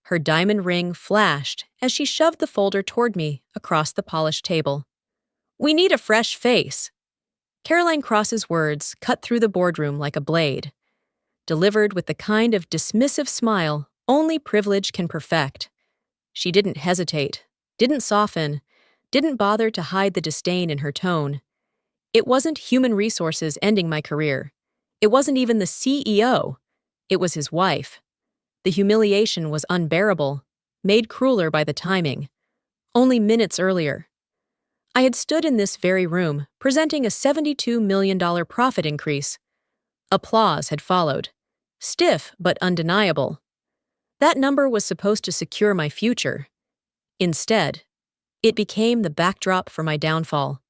Her diamond ring flashed as she shoved the folder toward me across the polished table. "We need a fresh face." Caroline Cross's words cut through the boardroom like a blade, delivered with the kind of dismissive smile only privilege can perfect. She didn't hesitate, didn't soften, didn't bother to hide the disdain in her tone. It wasn't human resources ending my career. It wasn't even the CEO. It was his wife. The humiliation was unbearable, made crueler by the timing. Only minutes earlier, I had stood in this very room, presenting a $72 million profit increase. Applause had followed. Stiff but undeniable. That number was supposed to secure my future. Instead, it became the backdrop for my downfall,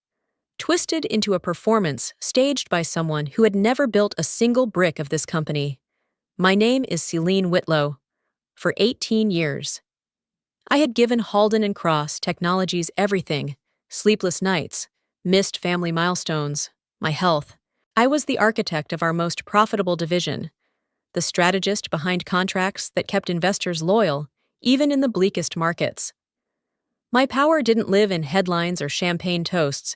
twisted into a performance staged by someone who had never built a single brick of this company. My name is Celine Whitlow. For 18 years. I had given Halden and Cross Technologies everything: sleepless nights, missed family milestones, my health. I was the architect of our most profitable division, the strategist behind contracts that kept investors loyal, even in the bleakest markets. My power didn't live in headlines or champagne toasts.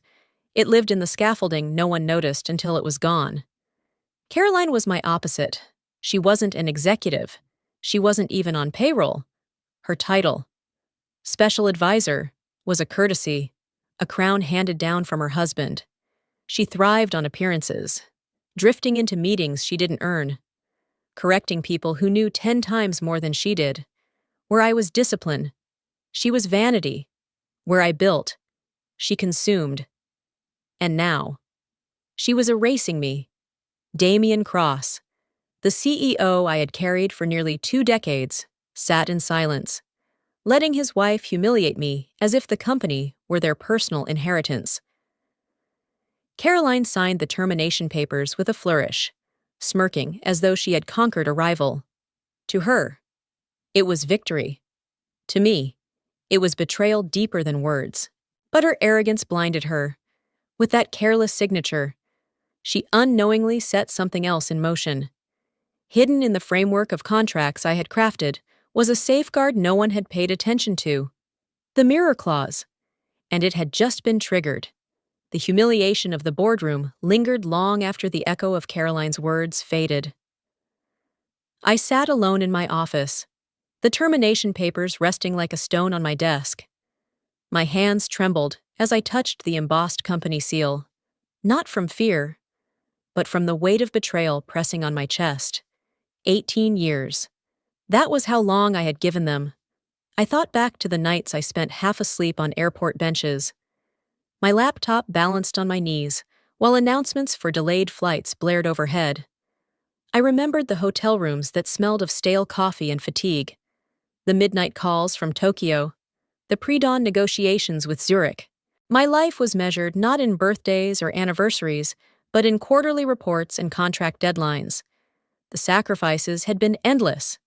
It lived in the scaffolding no one noticed until it was gone. Caroline was my opposite. She wasn't an executive. She wasn't even on payroll. Her title, Special Advisor, was a courtesy, a crown handed down from her husband. She thrived on appearances, drifting into meetings she didn't earn, correcting people who knew 10 times more than she did. Where I was discipline, she was vanity. Where I built, she consumed. And now, she was erasing me. Damian Cross, the CEO I had carried for nearly 2 decades, sat in silence, letting his wife humiliate me as if the company were their personal inheritance. Caroline signed the termination papers with a flourish, smirking as though she had conquered a rival. To her, it was victory. To me, it was betrayal deeper than words. But her arrogance blinded her. With that careless signature, she unknowingly set something else in motion. Hidden in the framework of contracts I had crafted was a safeguard no one had paid attention to. The mirror clause. And it had just been triggered. The humiliation of the boardroom lingered long after the echo of Caroline's words faded. I sat alone in my office, the termination papers resting like a stone on my desk. My hands trembled as I touched the embossed company seal, not from fear, but from the weight of betrayal pressing on my chest. 18 years. That was how long I had given them. I thought back to the nights I spent half asleep on airport benches. My laptop balanced on my knees, while announcements for delayed flights blared overhead. I remembered the hotel rooms that smelled of stale coffee and fatigue, the midnight calls from Tokyo, the pre-dawn negotiations with Zurich. My life was measured not in birthdays or anniversaries, but in quarterly reports and contract deadlines. The sacrifices had been endless.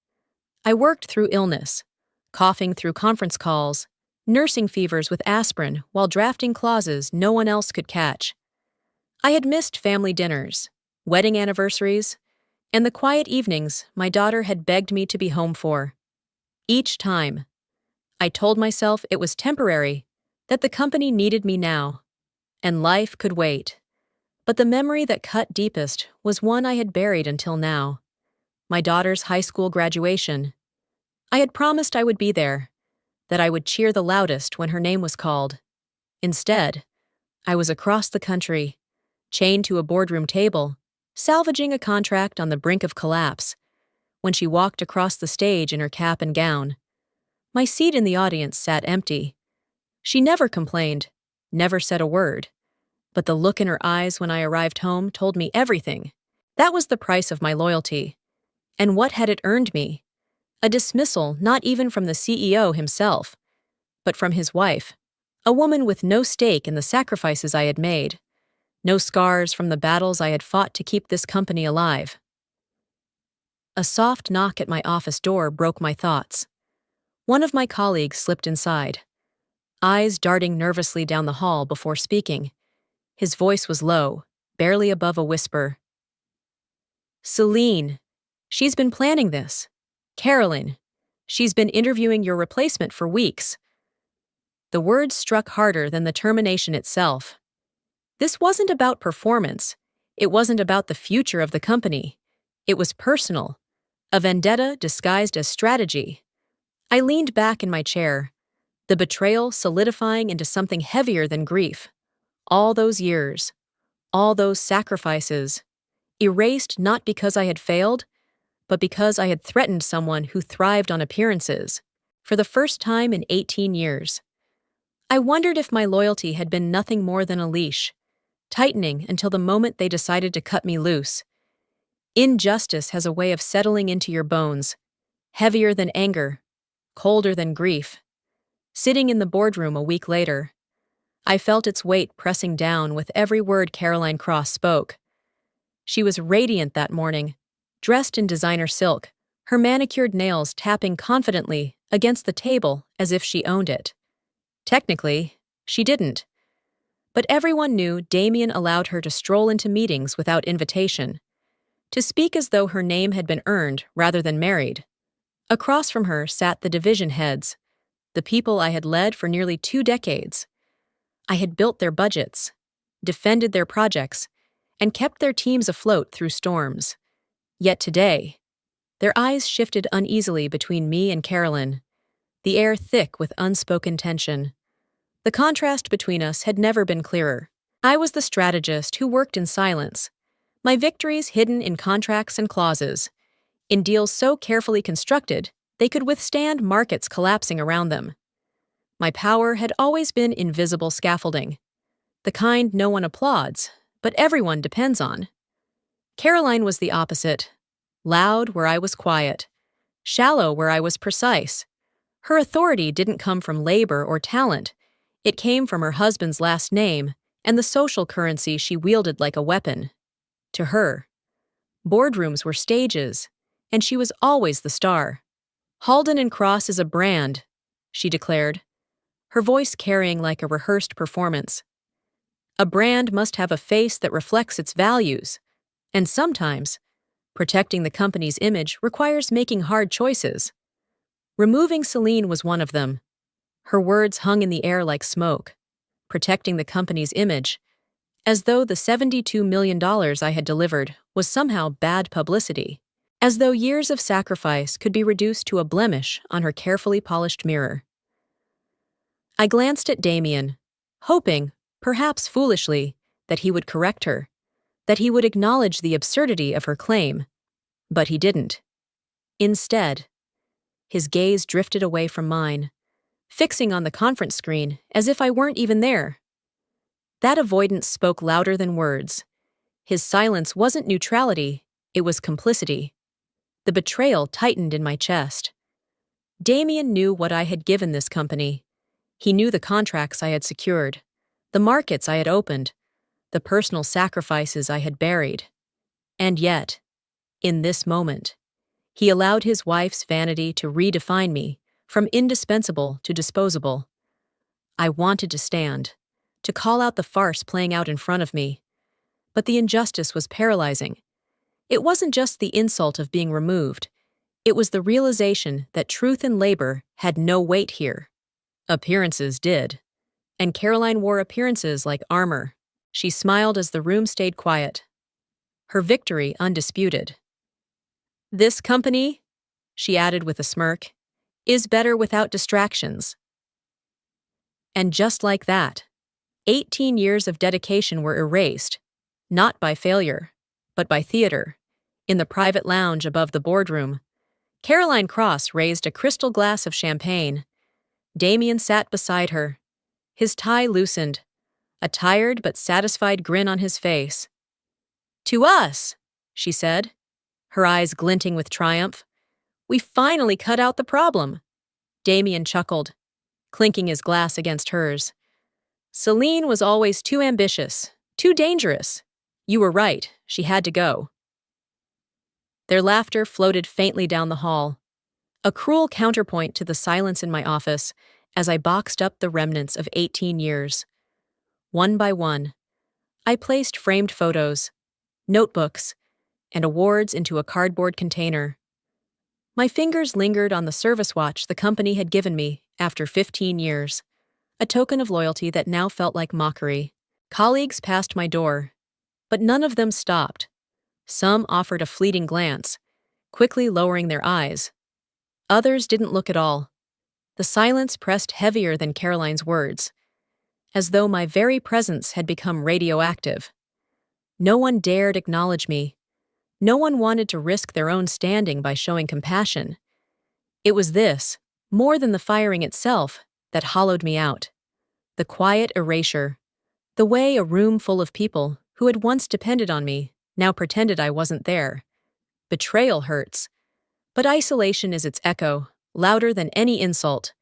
I worked through illness, coughing through conference calls, nursing fevers with aspirin while drafting clauses no one else could catch. I had missed family dinners, wedding anniversaries, and the quiet evenings my daughter had begged me to be home for. Each time, I told myself it was temporary, that the company needed me now, and life could wait. But the memory that cut deepest was one I had buried until now. My daughter's high school graduation. I had promised I would be there, that I would cheer the loudest when her name was called. Instead, I was across the country, chained to a boardroom table, salvaging a contract on the brink of collapse, when she walked across the stage in her cap and gown. My seat in the audience sat empty. She never complained, never said a word. But the look in her eyes when I arrived home told me everything. That was the price of my loyalty. And what had it earned me? A dismissal not even from the CEO himself, but from his wife, a woman with no stake in the sacrifices I had made, no scars from the battles I had fought to keep this company alive. A soft knock at my office door broke my thoughts. One of my colleagues slipped inside, eyes darting nervously down the hall before speaking. His voice was low, barely above a whisper. "Celine, she's been planning this. Caroline, She's been interviewing your replacement for weeks. The words struck harder than the termination itself. This wasn't about performance. It wasn't about the future of the company. It was personal, a vendetta disguised as strategy. I leaned back in my chair, the betrayal solidifying into something heavier than grief. All those years, all those sacrifices, erased not because I had failed, but because I had threatened someone who thrived on appearances, for the first time in 18 years. I wondered if my loyalty had been nothing more than a leash, tightening until the moment they decided to cut me loose. Injustice has a way of settling into your bones, heavier than anger, colder than grief. Sitting in the boardroom a week later, I felt its weight pressing down with every word Caroline Cross spoke. She was radiant that morning, dressed in designer silk, her manicured nails tapping confidently against the table as if she owned it. Technically, she didn't. But everyone knew Damien allowed her to stroll into meetings without invitation, to speak as though her name had been earned rather than married. Across from her sat the division heads, the people I had led for nearly 2 decades. I had built their budgets, defended their projects, and kept their teams afloat through storms. Yet today, their eyes shifted uneasily between me and Carolyn, the air thick with unspoken tension. The contrast between us had never been clearer. I was the strategist who worked in silence, my victories hidden in contracts and clauses, in deals so carefully constructed they could withstand markets collapsing around them. My power had always been invisible scaffolding, the kind no one applauds, but everyone depends on. Caroline was the opposite, loud where I was quiet, shallow where I was precise. Her authority didn't come from labor or talent. It came from her husband's last name and the social currency she wielded like a weapon. To her, boardrooms were stages, and she was always the star. Halden and Cross is a brand, she declared, her voice carrying like a rehearsed performance. A brand must have a face that reflects its values, and sometimes, protecting the company's image requires making hard choices. Removing Celine was one of them. Her words hung in the air like smoke, protecting the company's image, as though the $72 million I had delivered was somehow bad publicity, as though years of sacrifice could be reduced to a blemish on her carefully polished mirror. I glanced at Damien, hoping, perhaps foolishly, that he would correct her, that he would acknowledge the absurdity of her claim. But he didn't. Instead, his gaze drifted away from mine, fixing on the conference screen as if I weren't even there. That avoidance spoke louder than words. His silence wasn't neutrality, it was complicity. The betrayal tightened in my chest. Damien knew what I had given this company. He knew the contracts I had secured, the markets I had opened, the personal sacrifices I had buried. And yet, in this moment, he allowed his wife's vanity to redefine me, from indispensable to disposable. I wanted to stand, to call out the farce playing out in front of me. But the injustice was paralyzing. It wasn't just the insult of being removed. It was the realization that truth and labor had no weight here. Appearances did. And Caroline wore appearances like armor. She smiled as the room stayed quiet, her victory undisputed. This company, she added with a smirk, is better without distractions. And just like that, 18 years of dedication were erased, not by failure, but by theater. In the private lounge above the boardroom, Caroline Cross raised a crystal glass of champagne. Damien sat beside her, his tie loosened, a tired but satisfied grin on his face. "To us," she said, her eyes glinting with triumph. "We finally cut out the problem." Damien chuckled, clinking his glass against hers. "Celine was always too ambitious, too dangerous. You were right, she had to go." Their laughter floated faintly down the hall, a cruel counterpoint to the silence in my office as I boxed up the remnants of 18 years. One by one, I placed framed photos, notebooks, and awards into a cardboard container. My fingers lingered on the service watch the company had given me after 15 years, a token of loyalty that now felt like mockery. Colleagues passed my door, but none of them stopped. Some offered a fleeting glance, quickly lowering their eyes. Others didn't look at all. The silence pressed heavier than Caroline's words, as though my very presence had become radioactive. No one dared acknowledge me. No one wanted to risk their own standing by showing compassion. It was this, more than the firing itself, that hollowed me out. The quiet erasure. The way a room full of people who had once depended on me now pretended I wasn't there. Betrayal hurts, but isolation is its echo, louder than any insult.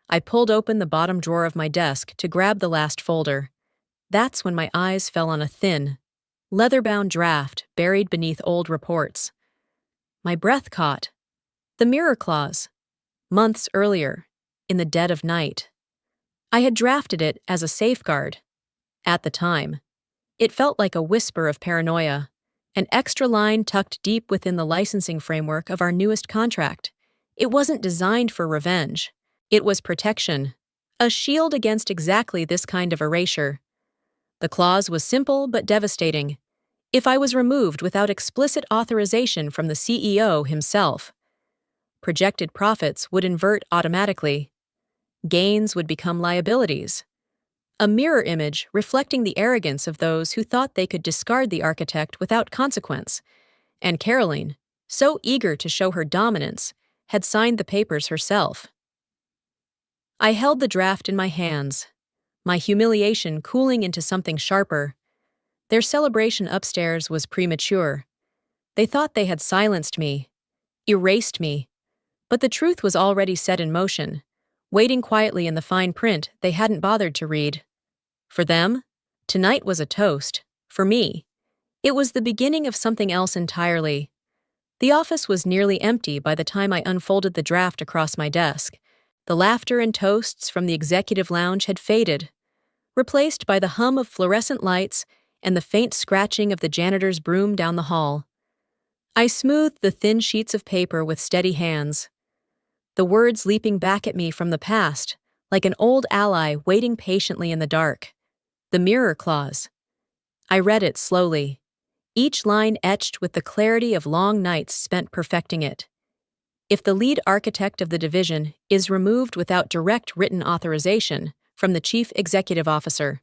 I pulled open the bottom drawer of my desk to grab the last folder. That's when my eyes fell on a thin, leather-bound draft buried beneath old reports. My breath caught. The mirror clause. Months earlier, in the dead of night. I had drafted it as a safeguard. At the time, it felt like a whisper of paranoia, an extra line tucked deep within the licensing framework of our newest contract. It wasn't designed for revenge. It was protection, a shield against exactly this kind of erasure. The clause was simple but devastating. If I was removed without explicit authorization from the CEO himself, projected profits would invert automatically. Gains would become liabilities. A mirror image reflecting the arrogance of those who thought they could discard the architect without consequence. And Caroline, so eager to show her dominance, had signed the papers herself. I held the draft in my hands, my humiliation cooling into something sharper. Their celebration upstairs was premature. They thought they had silenced me, erased me, but the truth was already set in motion, waiting quietly in the fine print they hadn't bothered to read. For them, tonight was a toast. For me, it was the beginning of something else entirely. The office was nearly empty by the time I unfolded the draft across my desk. The laughter and toasts from the executive lounge had faded, replaced by the hum of fluorescent lights and the faint scratching of the janitor's broom down the hall. I smoothed the thin sheets of paper with steady hands, the words leaping back at me from the past, like an old ally waiting patiently in the dark. The mirror clause. I read it slowly, each line etched with the clarity of long nights spent perfecting it. If the lead architect of the division is removed without direct written authorization from the chief executive officer,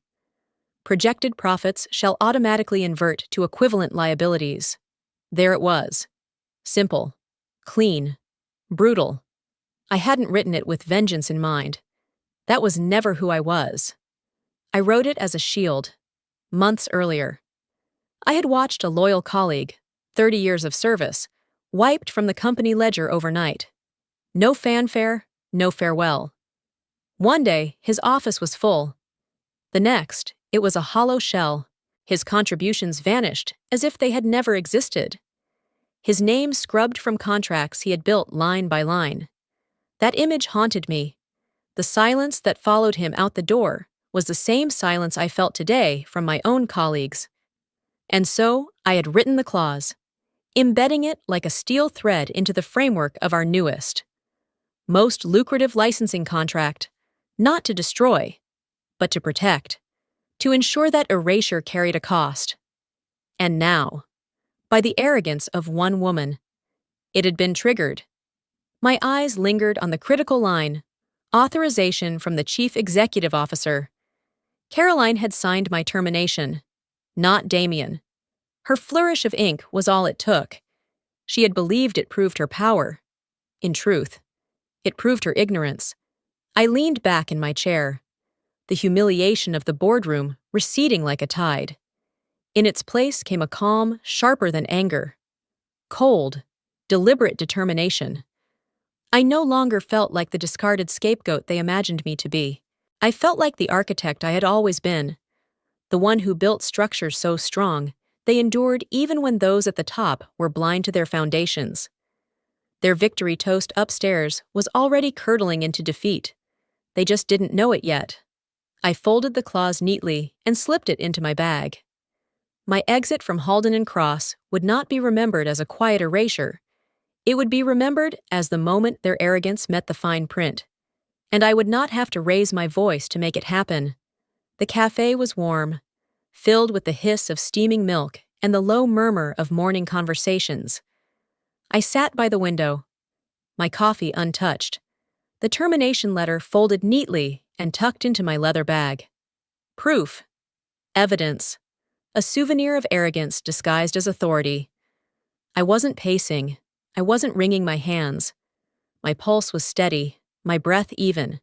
projected profits shall automatically invert to equivalent liabilities. There it was. Simple, clean, brutal. I hadn't written it with vengeance in mind. That was never who I was. I wrote it as a shield. Months earlier, I had watched a loyal colleague, 30 years of service, wiped from the company ledger overnight. No fanfare, no farewell. One day, his office was full. The next, it was a hollow shell. His contributions vanished as if they had never existed. His name scrubbed from contracts he had built line by line. That image haunted me. The silence that followed him out the door was the same silence I felt today from my own colleagues. And so, I had written the clause, embedding it like a steel thread into the framework of our newest, most lucrative licensing contract, not to destroy, but to protect, to ensure that erasure carried a cost. And now, by the arrogance of one woman, it had been triggered. My eyes lingered on the critical line, authorization from the chief executive officer. Caroline had signed my termination, not Damien. Her flourish of ink was all it took. She had believed it proved her power. In truth, it proved her ignorance. I leaned back in my chair, the humiliation of the boardroom receding like a tide. In its place came a calm, sharper than anger. Cold, deliberate determination. I no longer felt like the discarded scapegoat they imagined me to be. I felt like the architect I had always been, the one who built structures so strong they endured even when those at the top were blind to their foundations. Their victory toast upstairs was already curdling into defeat. They just didn't know it yet. I folded the clause neatly and slipped it into my bag. My exit from Halden and Cross would not be remembered as a quiet erasure. It would be remembered as the moment their arrogance met the fine print, and I would not have to raise my voice to make it happen. The cafe was warm, filled with the hiss of steaming milk and the low murmur of morning conversations. I sat by the window, my coffee untouched, the termination letter folded neatly and tucked into my leather bag. Proof. Evidence. A souvenir of arrogance disguised as authority. I wasn't pacing. I wasn't wringing my hands. My pulse was steady, my breath even.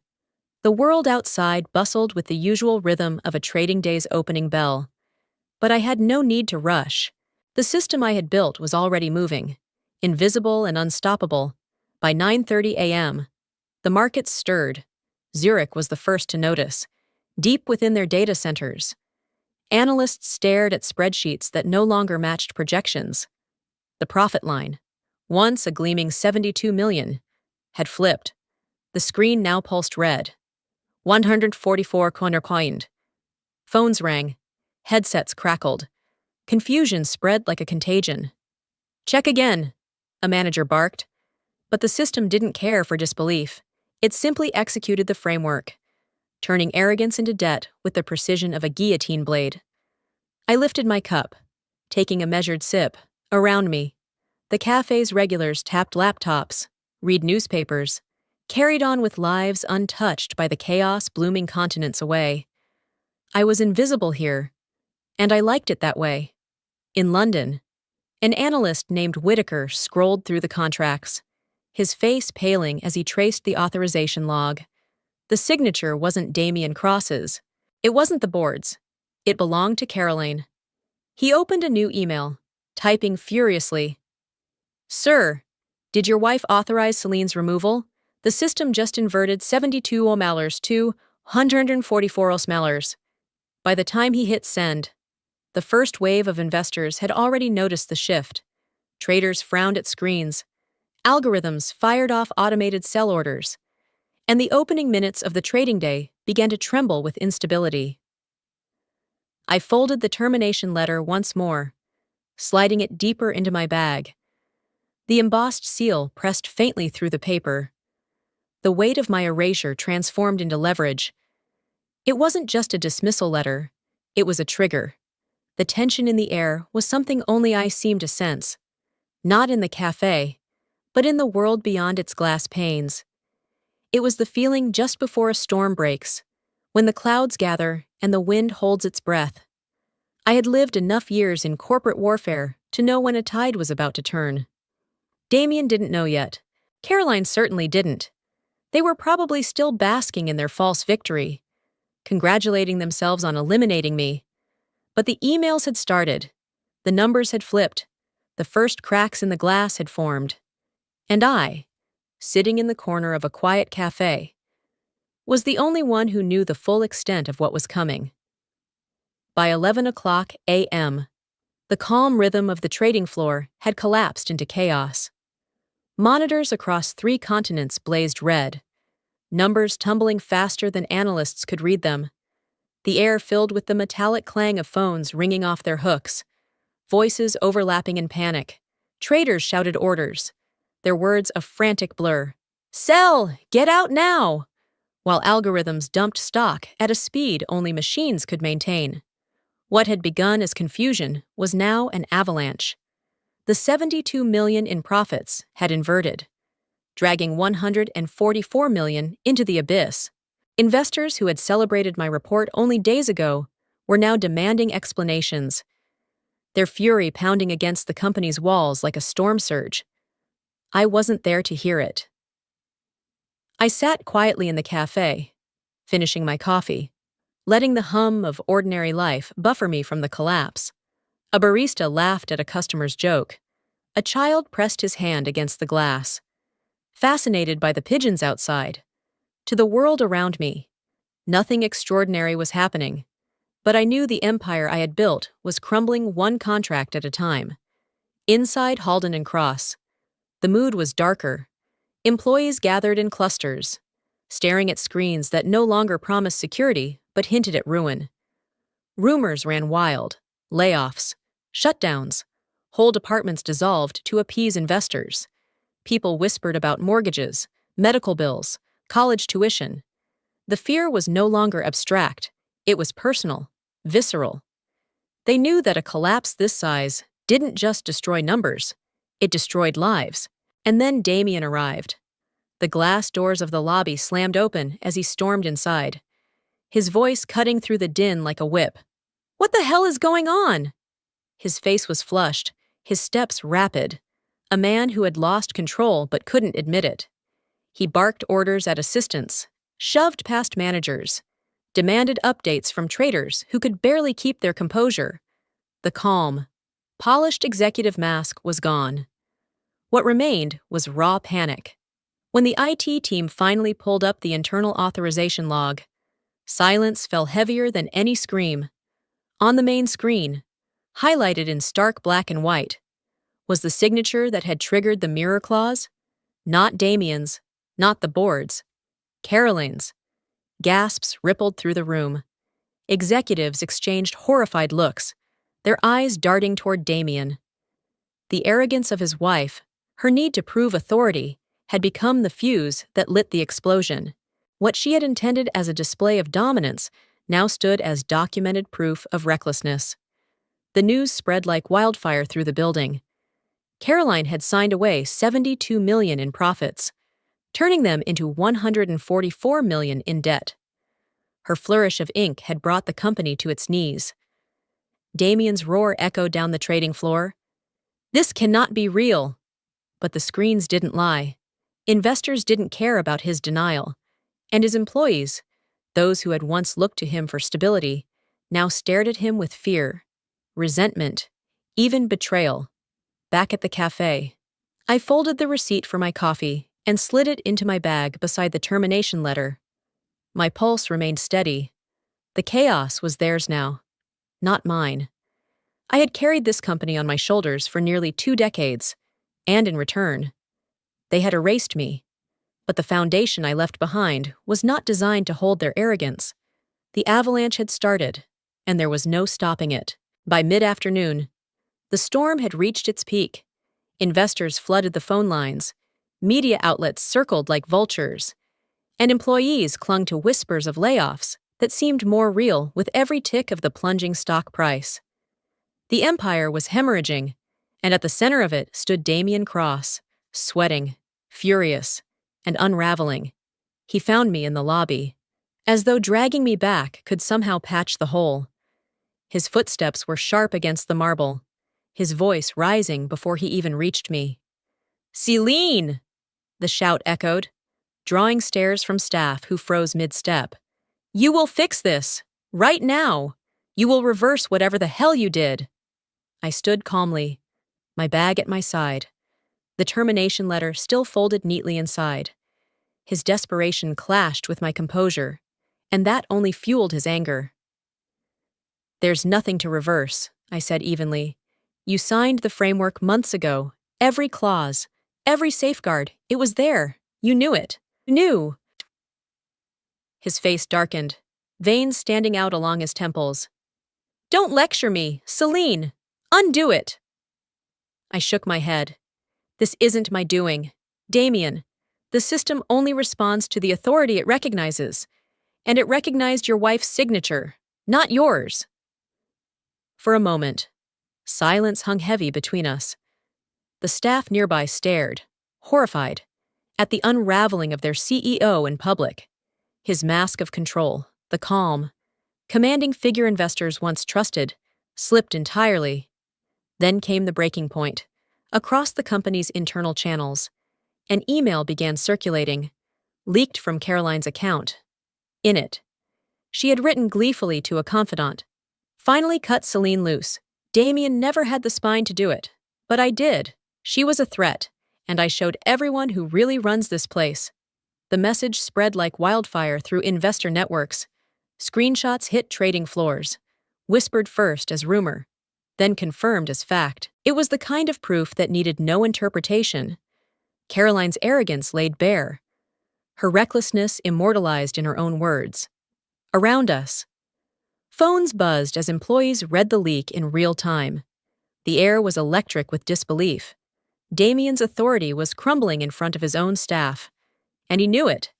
The world outside bustled with the usual rhythm of a trading day's opening bell. But I had no need to rush. The system I had built was already moving, invisible and unstoppable. By 9:30 a.m., the markets stirred. Zurich was the first to notice, deep within their data centers. Analysts stared at spreadsheets that no longer matched projections. The profit line, once a gleaming 72 million, had flipped. The screen now pulsed red. 144 kroner coined. Phones rang. Headsets crackled. Confusion spread like a contagion. Check again, a manager barked. But the system didn't care for disbelief. It simply executed the framework, turning arrogance into debt with the precision of a guillotine blade. I lifted my cup, taking a measured sip. Around me, the cafe's regulars tapped laptops, read newspapers, carried on with lives untouched by the chaos blooming continents away. I was invisible here, and I liked it that way. In London, an analyst named Whitaker scrolled through the contracts, his face paling as he traced the authorization log. The signature wasn't Damien Cross's. It wasn't the board's. It belonged to Caroline. He opened a new email, typing furiously. Sir, did your wife authorize Celine's removal? The system just inverted 72 O'Mallers to 144 O'Smallers. By the time he hit send, the first wave of investors had already noticed the shift. Traders frowned at screens. Algorithms fired off automated sell orders. And the opening minutes of the trading day began to tremble with instability. I folded the termination letter once more, sliding it deeper into my bag. The embossed seal pressed faintly through the paper. The weight of my erasure transformed into leverage. It wasn't just a dismissal letter, it was a trigger. The tension in the air was something only I seemed to sense. Not in the cafe, but in the world beyond its glass panes. It was the feeling just before a storm breaks, when the clouds gather and the wind holds its breath. I had lived enough years in corporate warfare to know when a tide was about to turn. Damien didn't know yet. Caroline certainly didn't. They were probably still basking in their false victory, congratulating themselves on eliminating me. But the emails had started. The numbers had flipped. The first cracks in the glass had formed. And I, sitting in the corner of a quiet cafe, was the only one who knew the full extent of what was coming. By 11 o'clock a.m., the calm rhythm of the trading floor had collapsed into chaos. Monitors across 3 continents blazed red, numbers tumbling faster than analysts could read them. The air filled with the metallic clang of phones ringing off their hooks, voices overlapping in panic. Traders shouted orders, their words a frantic blur. Sell! Get out now! While algorithms dumped stock at a speed only machines could maintain. What had begun as confusion was now an avalanche. The 72 million in profits had inverted, dragging 144 million into the abyss. Investors who had celebrated my report only days ago were now demanding explanations, their fury pounding against the company's walls like a storm surge. I wasn't there to hear it. I sat quietly in the cafe, finishing my coffee, letting the hum of ordinary life buffer me from the collapse. A barista laughed at a customer's joke. A child pressed his hand against the glass, fascinated by the pigeons outside. To the world around me, nothing extraordinary was happening, but I knew the empire I had built was crumbling one contract at a time. Inside Halden and Cross, the mood was darker. Employees gathered in clusters, staring at screens that no longer promised security but hinted at ruin. Rumors ran wild, layoffs, shutdowns, whole departments dissolved to appease investors. People whispered about mortgages, medical bills, college tuition. The fear was no longer abstract, it was personal, visceral. They knew that a collapse this size didn't just destroy numbers, it destroyed lives. And then Damien arrived. The glass doors of the lobby slammed open as he stormed inside, his voice cutting through the din like a whip. "What the hell is going on?" His face was flushed, his steps rapid. A man who had lost control but couldn't admit it. He barked orders at assistants, shoved past managers, demanded updates from traders who could barely keep their composure. The calm, polished executive mask was gone. What remained was raw panic. When the IT team finally pulled up the internal authorization log, silence fell heavier than any scream. On the main screen, highlighted in stark black and white, was the signature that had triggered the mirror clause. Not Damien's, not the board's, Caroline's. Gasps rippled through the room. Executives exchanged horrified looks, their eyes darting toward Damien. The arrogance of his wife, her need to prove authority, had become the fuse that lit the explosion. What she had intended as a display of dominance now stood as documented proof of recklessness. The news spread like wildfire through the building. Caroline had signed away $72 million in profits, turning them into $144 million in debt. Her flourish of ink had brought the company to its knees. Damien's roar echoed down the trading floor. "This cannot be real." But the screens didn't lie. Investors didn't care about his denial. And his employees, those who had once looked to him for stability, now stared at him with fear, resentment, even betrayal. Back at the cafe, I folded the receipt for my coffee and slid it into my bag beside the termination letter. My pulse remained steady. The chaos was theirs now, not mine. I had carried this company on my shoulders for nearly 2 decades, and in return, they had erased me. But the foundation I left behind was not designed to hold their arrogance. The avalanche had started, and there was no stopping it. By mid-afternoon, the storm had reached its peak. Investors flooded the phone lines, media outlets circled like vultures, and employees clung to whispers of layoffs that seemed more real with every tick of the plunging stock price. The empire was hemorrhaging, and at the center of it stood Damien Cross, sweating, furious, and unraveling. He found me in the lobby, as though dragging me back could somehow patch the hole. His footsteps were sharp against the marble, his voice rising before he even reached me. "Celine!" the shout echoed, drawing stares from staff who froze mid-step. "You will fix this, right now. You will reverse whatever the hell you did." I stood calmly, my bag at my side, the termination letter still folded neatly inside. His desperation clashed with my composure, and that only fueled his anger. "There's nothing to reverse," I said evenly. "You signed the framework months ago. Every clause, every safeguard, it was there. You knew it. You knew." His face darkened, veins standing out along his temples. "Don't lecture me, Celine. Undo it." I shook my head. "This isn't my doing. Damien, the system only responds to the authority it recognizes, and it recognized your wife's signature, not yours." For a moment, silence hung heavy between us. The staff nearby stared, horrified, at the unraveling of their CEO in public. His mask of control, the calm, commanding figure investors once trusted, slipped entirely. Then came the breaking point. Across the company's internal channels, an email began circulating, leaked from Caroline's account. In it, she had written gleefully to a confidant, "Finally cut Celine loose. Damien never had the spine to do it, but I did. She was a threat, and I showed everyone who really runs this place." The message spread like wildfire through investor networks. Screenshots hit trading floors, whispered first as rumor, then confirmed as fact. It was the kind of proof that needed no interpretation. Caroline's arrogance laid bare, her recklessness immortalized in her own words. Around us, phones buzzed as employees read the leak in real time. The air was electric with disbelief. Damien's authority was crumbling in front of his own staff, and he knew it.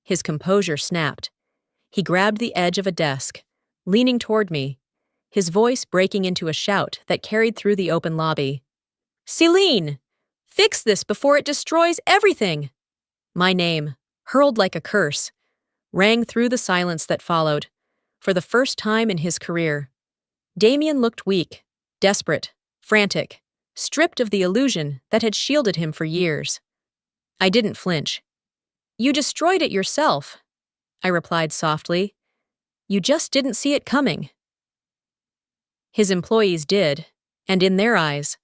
His composure snapped. He grabbed the edge of a desk, leaning toward me, his voice breaking into a shout that carried through the open lobby. "Celine! Fix this before it destroys everything!" My name, hurled like a curse, rang through the silence that followed. For the first time in his career, Damien looked weak, desperate, frantic, stripped of the illusion that had shielded him for years. I didn't flinch. "You destroyed it yourself," I replied softly. "You just didn't see it coming." His employees did, and in their eyes,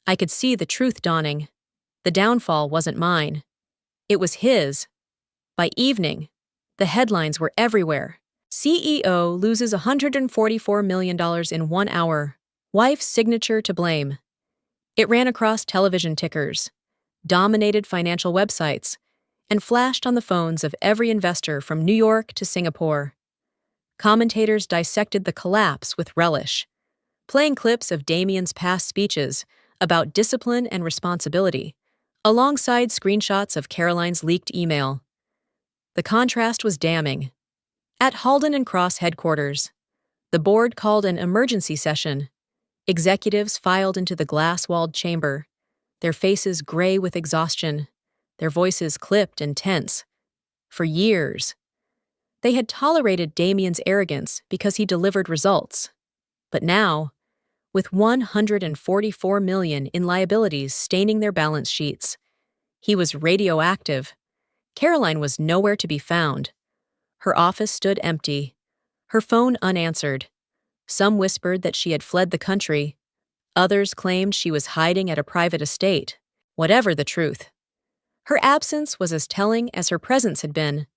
I could see the truth dawning. The downfall wasn't mine. It was his. By evening, the headlines were everywhere. CEO loses $144 million in 1 hour. Wife's signature to blame. It ran across television tickers, dominated financial websites, and flashed on the phones of every investor from New York to Singapore. Commentators dissected the collapse with relish, playing clips of Damien's past speeches about discipline and responsibility, alongside screenshots of Caroline's leaked email. The contrast was damning. At Halden and Cross headquarters, the board called an emergency session. Executives filed into the glass-walled chamber, their faces gray with exhaustion, their voices clipped and tense. For years, they had tolerated Damien's arrogance because he delivered results. But now, with $144 million in liabilities staining their balance sheets, he was radioactive. Caroline was nowhere to be found. Her office stood empty, her phone unanswered. Some whispered that she had fled the country. Others claimed she was hiding at a private estate. Whatever the truth, her absence was as telling as her presence had been.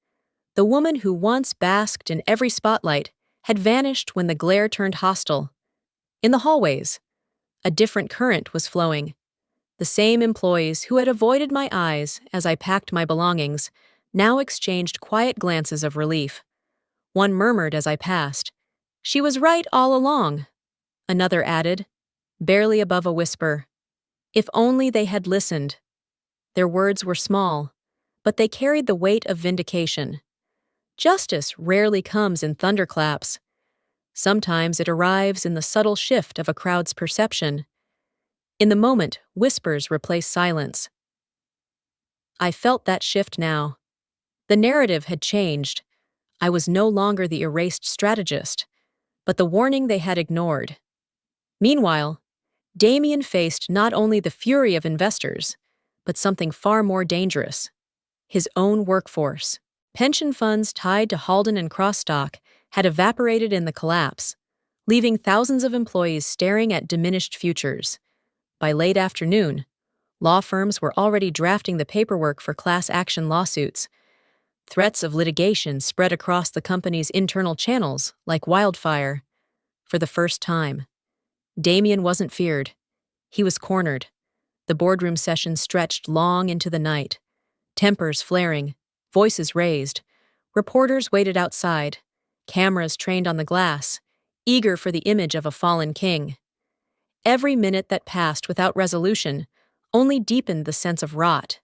The woman who once basked in every spotlight had vanished when the glare turned hostile. In the hallways, a different current was flowing. The same employees who had avoided my eyes as I packed my belongings now exchanged quiet glances of relief. One murmured as I passed, "She was right all along." Another added, barely above a whisper, "If only they had listened." Their words were small, but they carried the weight of vindication. Justice rarely comes in thunderclaps. Sometimes it arrives in the subtle shift of a crowd's perception. In the moment, whispers replace silence. I felt that shift now. The narrative had changed. I was no longer the erased strategist, but the warning they had ignored. Meanwhile, Damien faced not only the fury of investors, but something far more dangerous: his own workforce. Pension funds tied to Halden and Cross stock had evaporated in the collapse, leaving thousands of employees staring at diminished futures. By late afternoon, law firms were already drafting the paperwork for class action lawsuits. Threats of litigation spread across the company's internal channels like wildfire. For the first time, Damien wasn't feared. He was cornered. The boardroom session stretched long into the night. Tempers flaring, voices raised. Reporters waited outside, cameras trained on the glass, eager for the image of a fallen king. Every minute that passed without resolution only deepened the sense of rot.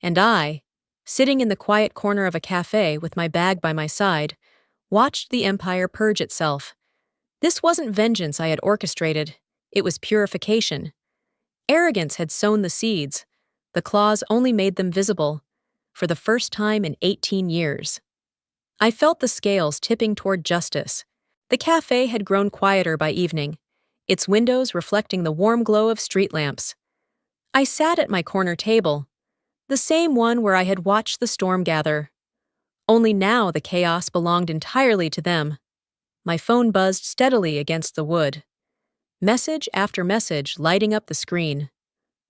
And I, sitting in the quiet corner of a cafe with my bag by my side, watched the empire purge itself. This wasn't vengeance I had orchestrated, it was purification. Arrogance had sown the seeds. The claws only made them visible, for the first time in 18 years. I felt the scales tipping toward justice. The cafe had grown quieter by evening, its windows reflecting the warm glow of street lamps. I sat at my corner table, the same one where I had watched the storm gather. Only now the chaos belonged entirely to them. My phone buzzed steadily against the wood. Message after message lighting up the screen.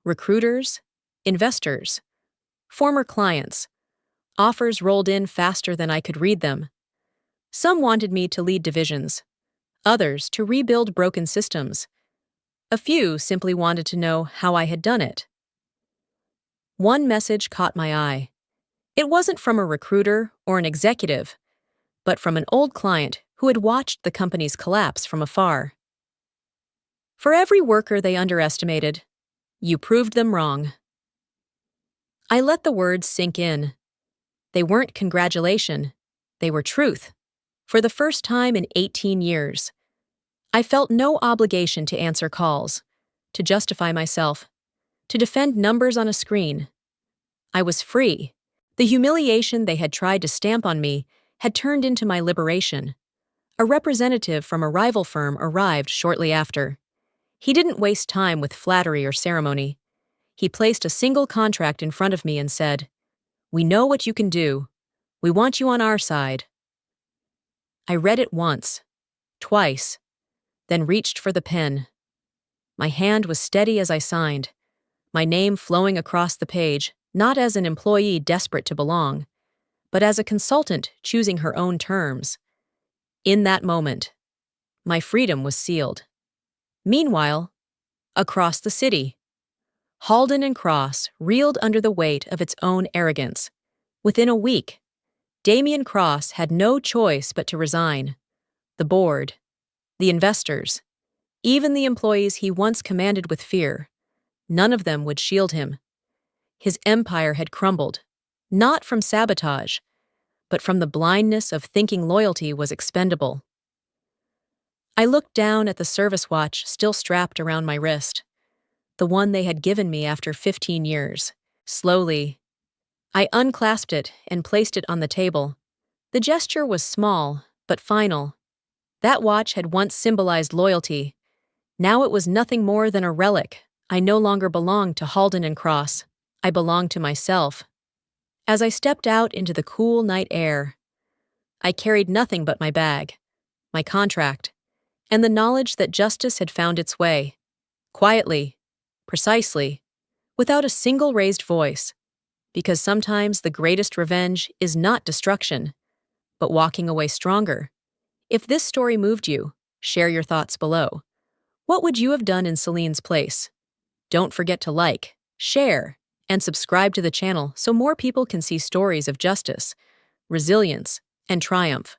Recruiters, investors, former clients. Offers rolled in faster than I could read them. Some wanted me to lead divisions, others to rebuild broken systems. A few simply wanted to know how I had done it. One message caught my eye. It wasn't from a recruiter or an executive, but from an old client who had watched the company's collapse from afar. For every worker they underestimated, You proved them wrong. I let the words sink in. They weren't congratulation. They were truth. For the first time in 18 years, I felt no obligation to answer calls, to justify myself, to defend numbers on a screen. I was free. The humiliation they had tried to stamp on me had turned into my liberation. A representative from a rival firm arrived shortly after. He didn't waste time with flattery or ceremony. He placed a single contract in front of me and said, "We know what you can do. We want you on our side." I read it once, twice, then reached for the pen. My hand was steady as I signed, my name flowing across the page, not as an employee desperate to belong, but as a consultant choosing her own terms. In that moment, my freedom was sealed. Meanwhile, across the city, Halden and Cross reeled under the weight of its own arrogance. Within a week, Damian Cross had no choice but to resign. The board, the investors, even the employees he once commanded with fear, none of them would shield him. His empire had crumbled, not from sabotage, but from the blindness of thinking loyalty was expendable. I looked down at the service watch still strapped around my wrist, the one they had given me after 15 years. Slowly, I unclasped it and placed it on the table. The gesture was small, but final. That watch had once symbolized loyalty. Now it was nothing more than a relic. I no longer belonged to Halden and Cross. I belonged to myself. As I stepped out into the cool night air, I carried nothing but my bag, my contract, and the knowledge that justice had found its way. Quietly, precisely, without a single raised voice. Because sometimes the greatest revenge is not destruction, but walking away stronger. If this story moved you, share your thoughts below. What would you have done in Celine's place? Don't forget to like, share, and subscribe to the channel so more people can see stories of justice, resilience, and triumph.